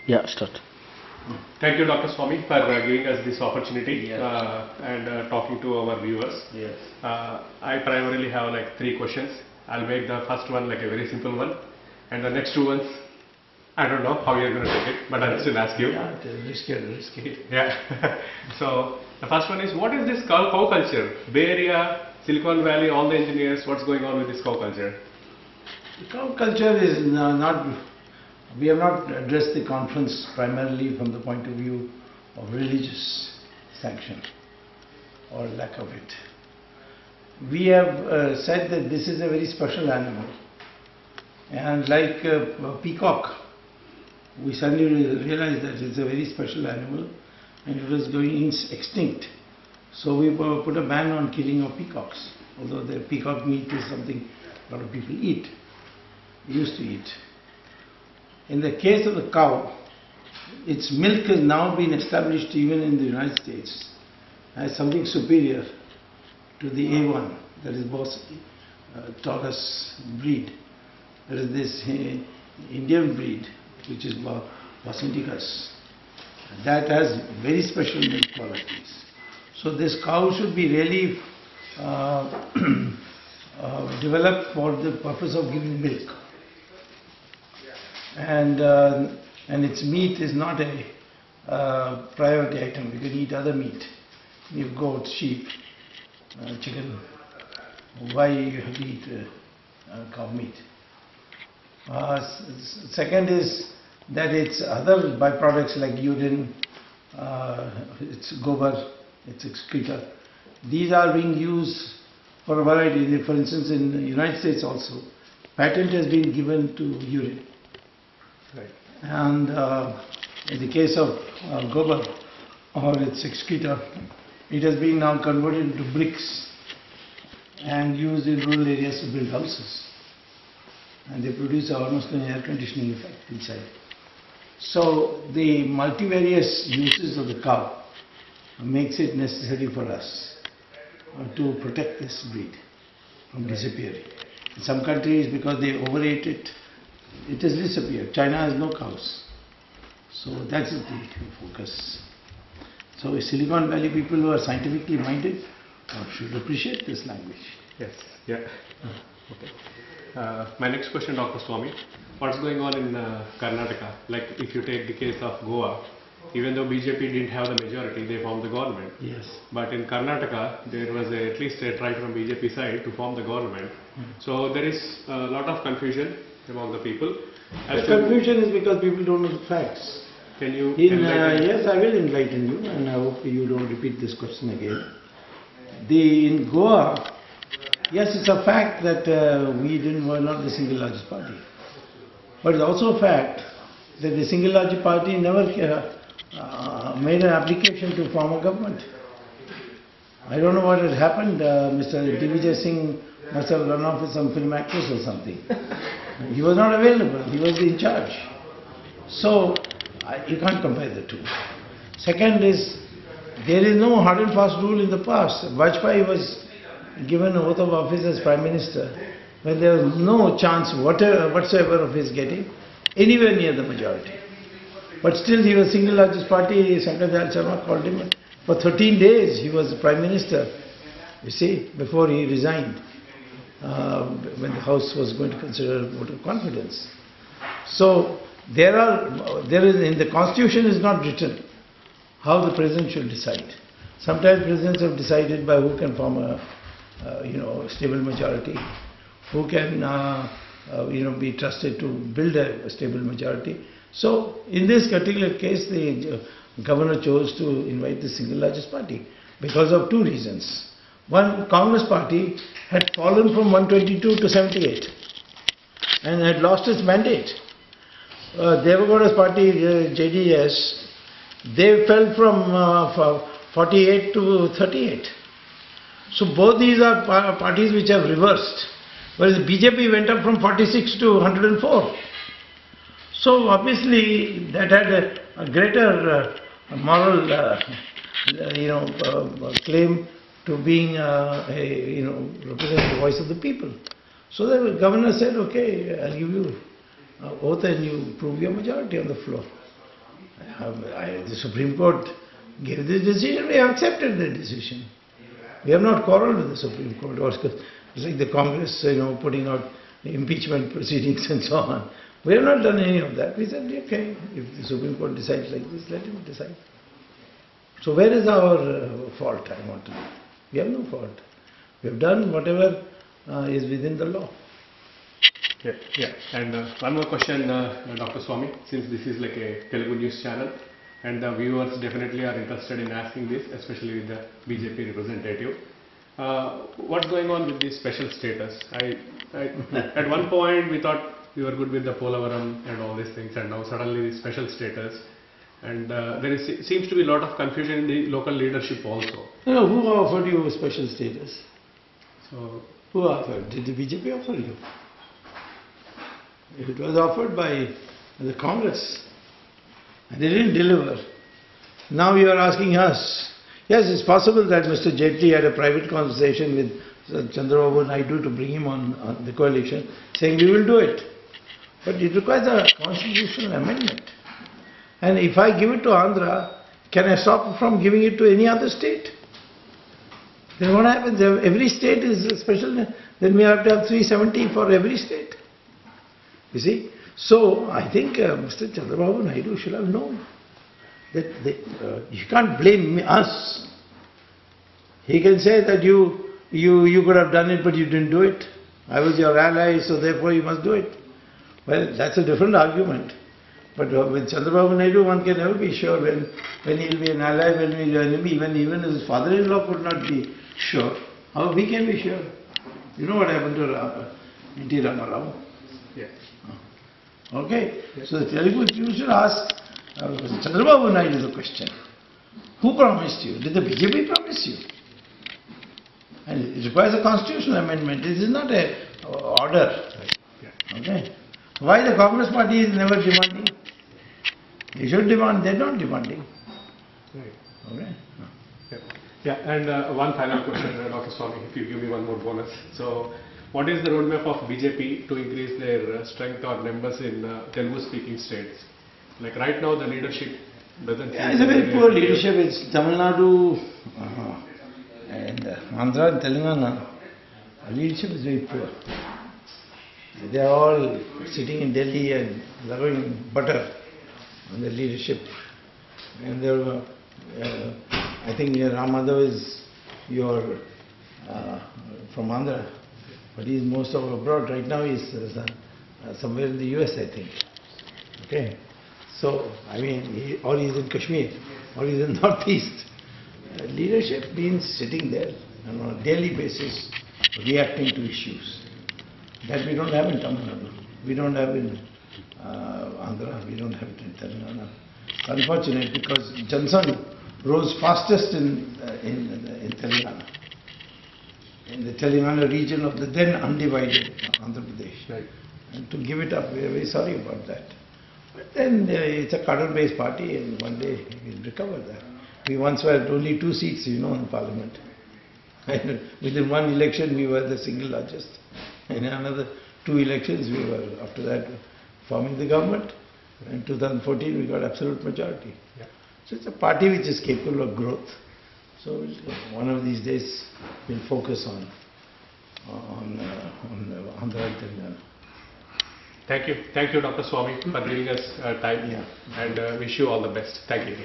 Yeah, start. Thank you, Dr. Swamy, for giving us this opportunity Yes. and talking to our viewers. Yes. I primarily have like 3 questions. I'll make the first one like a very simple one, and the next 2 ones, I don't know how you're going to take it, but I'll still ask you. Yeah, risky. Yeah. So the first one is, what is this cow culture? Bay Area, Silicon Valley, all the engineers, what's going on with this cow culture? The cow culture is not, we have not addressed the conference primarily from the point of view of religious sanction or lack of it. We have said that this is a very special animal, and like a peacock, we suddenly realized that it's a very special animal and it was going extinct. So we put a ban on killing of peacocks, although the peacock meat is something a lot of people eat, used to eat. In the case of the cow, its milk has now been established even in the United States as something superior to the A1, that is Bos Taurus breed. There is this Indian breed, which is Bos Indicus, that has very special milk qualities. So this cow should be really developed for the purpose of giving milk. And its meat is not a priority item. You can eat other meat. You have goat, sheep, chicken. Why you have to eat cow meat? Second is that its other byproducts like urine, its gobar, its excreta, these are being used for a variety. For instance, in the United States also, patent has been given to urine. Right. And in the case of gobar or its excreta, it has been now converted into bricks and used in rural areas to build houses. And they produce almost an air conditioning effect inside. So the multivarious uses of the cow makes it necessary for us to protect this breed from disappearing. In some countries, because they overate it, it has disappeared. China has no cows. So that's the focus. So Silicon Valley people who are scientifically minded should appreciate this language. Yes. Yeah. Okay. My next question, Dr. Swamy, what's going on in Karnataka? Like if you take the case of Goa, even though BJP didn't have the majority, they formed the government. Yes. But in Karnataka, there was at least a try from BJP side to form the government. So there is a lot of confusion among the people. The confusion is because people don't know the facts. Can you enlighten? Yes, I will enlighten you, and I hope you don't repeat this question again. In Goa, yes, it's a fact that were not the single largest party. But it's also a fact that the single largest party never made an application to form a government. I don't know what had happened. Mr. NTV Singh must have run off with some film actress or something. He was not available. He was in charge. So you can't compare the two. Second is, there is no hard and fast rule in the past. Vajpayee was given an oath of office as Prime Minister when there was no chance whatsoever of his getting anywhere near the majority. But still he was single largest party. Shankar Dayal Sharma called him. For 13 days he was the Prime Minister, you see, before he resigned, when the House was going to consider a vote of confidence. So there is in the Constitution is not written how the President should decide. Sometimes presidents have decided by who can form a stable majority, who can be trusted to build a stable majority. So in this particular case, the governor chose to invite the single largest party because of 2 reasons. One, Congress party had fallen from 122 to 78 and had lost its mandate. Devagowda's party, JDS, they fell from 48 to 38. So both these are parties which have reversed, whereas BJP went up from 46 to 104. So obviously that had a greater moral claim to being representing the voice of the people. So the governor said, okay, I'll give you oath and you prove your majority on the floor. The Supreme Court gave this decision, we have accepted the decision. We have not quarreled with the Supreme Court. It's like the Congress, putting out impeachment proceedings and so on. We have not done any of that. We said, okay, if the Supreme Court decides like this, let him decide. So where is our fault, I want to know. We have no fault. We have done whatever is within the law. Yeah. And one more question, Dr. Swamy, since this is like a Telugu News Channel, and the viewers definitely are interested in asking this, especially with the BJP representative. What's going on with this special status? At one point we thought we were good with the Polavaram and all these things, and now suddenly the special status. And there seems to be a lot of confusion in the local leadership also. No, who offered you special status? So, who offered? Did the BJP offer you? It was offered by the Congress. And they didn't deliver. Now you are asking us. Yes, it's possible that Mr. Jaitley had a private conversation with Chandrababu Naidu to bring him on the coalition, saying we will do it. But it requires a constitutional amendment. And if I give it to Andhra, can I stop from giving it to any other state? Then what happens? Every state is special. Then we have to have 370 for every state. You see? So I think Mr. Chandrababu Naidu should have known that you can't blame us. He can say that you could have done it, but you didn't do it. I was your ally, so therefore you must do it. Well, that's a different argument. But with Chandrababu Naidu, one can never be sure when he will be an ally, when he will be an enemy. Even his father-in-law could not be sure. How we can be sure? You know what happened to N.T. Ramarao? Yes. Okay. Yes. So the Telugu, you should ask Chandrababu Naidu the question. Who promised you? Did the BJP promise you? And it requires a constitutional amendment. This is not an order. Okay. Why the Congress party is never demanding? They should demand, they're not demanding. Right. Okay. Yeah, and one final question, Dr. Swamy, if you give me one more bonus. So, what is the roadmap of BJP to increase their strength or numbers in Telugu-speaking states? Like right now, the leadership doesn't. Yeah, it's a very poor leadership. It's Tamil Nadu and Andhra and Telangana. The leadership is very poor. They are all sitting in Delhi and loving butter on the leadership. And there were, I think Ram Madhav is from Andhra, but he is most of abroad. Right now he is somewhere in the US, I think. Okay. So, I mean, or he is in Kashmir, or he is in Northeast. Leadership means sitting there on a daily basis, reacting to issues. That we don't have in Tamil Nadu. We don't have in Andhra. We don't have it in Telangana. It's unfortunate because Jansan rose fastest in Telangana. In the Telangana region of the then undivided Andhra Pradesh. Right. And to give it up, we are very sorry about that. But then it's a cadre-based party, and one day we'll recover that. We once were at only 2 seats, in Parliament. And within one election, we were the single largest. In another 2 elections, we were, after that, forming the government. In 2014, we got absolute majority. Yeah. So it's a party which is capable of growth. So one of these days, we'll focus on Andhra and Telangana. Thank you, Dr. Swamy, for giving us time, and wish you all the best. Thank you.